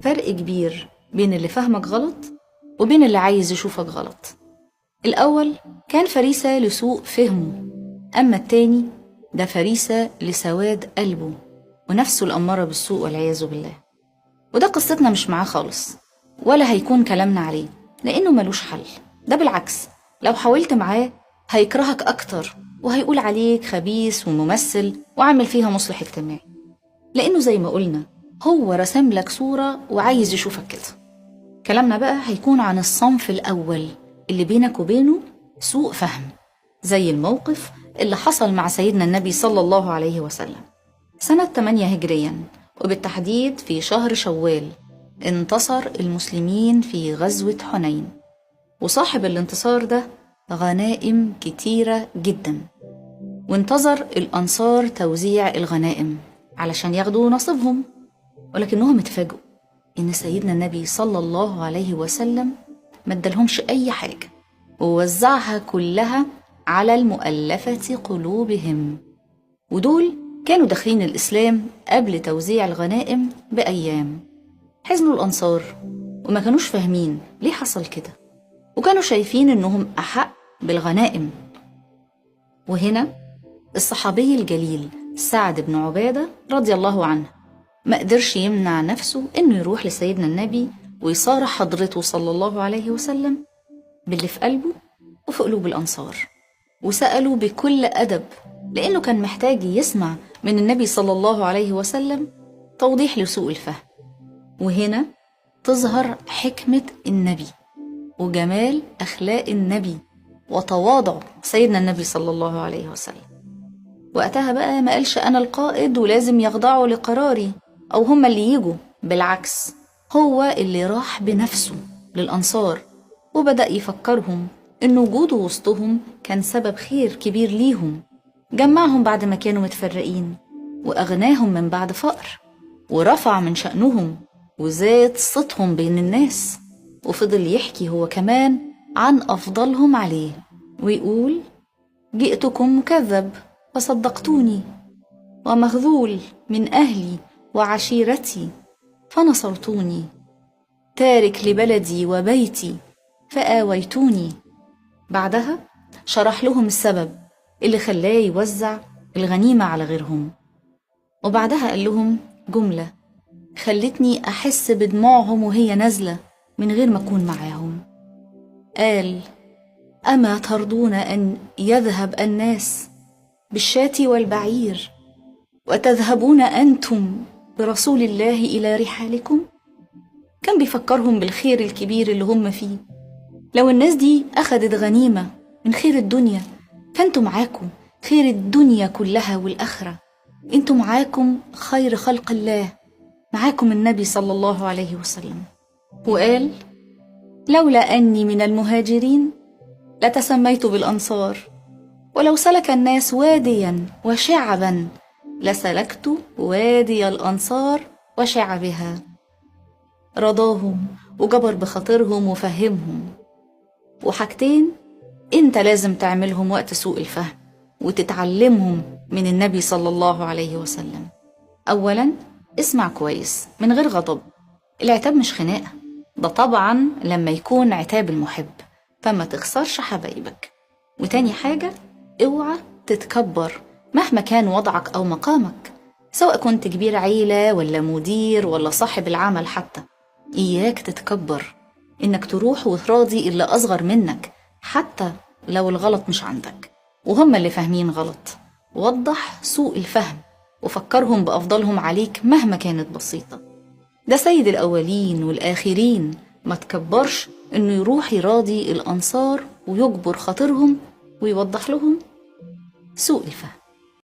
فرق كبير بين اللي فهمك غلط وبين اللي عايز يشوفك غلط. الأول كان فريسة لسوء فهمه، أما التاني ده فريسة لسواد قلبه ونفسه الأمارة بالسوء والعياذ بالله. وده قصتنا مش معاه خالص، ولا هيكون كلامنا عليه، لأنه ملوش حل. ده بالعكس، لو حاولت معاه هيكرهك أكتر وهيقول عليك خبيث وممثل وعامل فيها مصلح اجتماعي، لأنه زي ما قلنا هو رسم لك صورة وعايز يشوفك كده. كلامنا بقى هيكون عن الصنف الأول اللي بينك وبينه سوء فهم، زي الموقف اللي حصل مع سيدنا النبي صلى الله عليه وسلم سنة 8 هجريا، وبالتحديد في شهر شوال انتصر المسلمين في غزوة حنين. وصاحب الانتصار ده غنائم كتيرة جدا، وانتظر الأنصار توزيع الغنائم علشان ياخدوا نصيبهم، ولكنهم اتفاجئوا إن سيدنا النبي صلى الله عليه وسلم ما ادالهمش أي حاجة ووزعها كلها على المؤلفة قلوبهم، ودول كانوا داخلين الإسلام قبل توزيع الغنائم بأيام. حزنوا الأنصار وما كانوش فاهمين ليه حصل كده، وكانوا شايفين إنهم أحق بالغنائم. وهنا الصحابي الجليل سعد بن عبادة رضي الله عنه ما قدرش يمنع نفسه إنه يروح لسيدنا النبي ويصارح حضرته صلى الله عليه وسلم باللي في قلبه وفي قلوب الأنصار، وسأله بكل أدب، لأنه كان محتاج يسمع من النبي صلى الله عليه وسلم توضيح لسوء الفهم. وهنا تظهر حكمة النبي وجمال أخلاق النبي وتواضع سيدنا النبي صلى الله عليه وسلم. وقتها بقى ما قالش أنا القائد ولازم يخضعوا لقراري أو هم اللي يجوا، بالعكس هو اللي راح بنفسه للأنصار وبدأ يفكرهم إن وجوده وسطهم كان سبب خير كبير ليهم، جمعهم بعد ما كانوا متفرقين وأغناهم من بعد فقر، ورفع من شأنهم وزاد صوتهم بين الناس. وفضل يحكي هو كمان عن أفضلهم عليه ويقول جئتكم مكذب فصدقتوني، ومخذول من أهلي وعشيرتي فنصرتوني، تارك لبلدي وبيتي فآويتوني. بعدها شرح لهم السبب اللي خلاه يوزع الغنيمة على غيرهم، وبعدها قال لهم جملة خلتني أحس بدموعهم وهي نازلة من غير ما أكون معاهم. قال أما ترضون أن يذهب الناس بالشاة والبعير وتذهبون أنتم برسول الله إلى رحالكم؟ كان بيفكرهم بالخير الكبير اللي هم فيه. لو الناس دي أخذت غنيمة من خير الدنيا فأنتم معاكم خير الدنيا كلها والآخرة، أنتم معاكم خير خلق الله، معاكم النبي صلى الله عليه وسلم. وقال لولا أني من المهاجرين لتسميت بالأنصار، ولو سلك الناس واديا وشعبا لسلكت وادي الأنصار وشعبها. رضاهم وجبر بخاطرهم وفهمهم. وحاجتين انت لازم تعملهم وقت سوء الفهم وتتعلمهم من النبي صلى الله عليه وسلم. أولا اسمع كويس من غير غضب، العتاب مش خناقة، ده طبعا لما يكون عتاب المحب، فما تخسرش حبايبك. وتاني حاجة اوعى تتكبر مهما كان وضعك أو مقامك، سواء كنت كبير عيلة ولا مدير ولا صاحب العمل حتى. إياك تتكبر إنك تروح وتراضي اللي أصغر منك حتى لو الغلط مش عندك وهم اللي فاهمين غلط. وضح سوء الفهم وفكرهم بأفضلهم عليك مهما كانت بسيطة. ده سيد الأولين والآخرين، ما تكبرش إنه يروح يراضي الأنصار ويجبر خاطرهم ويوضح لهم سوء الفهم.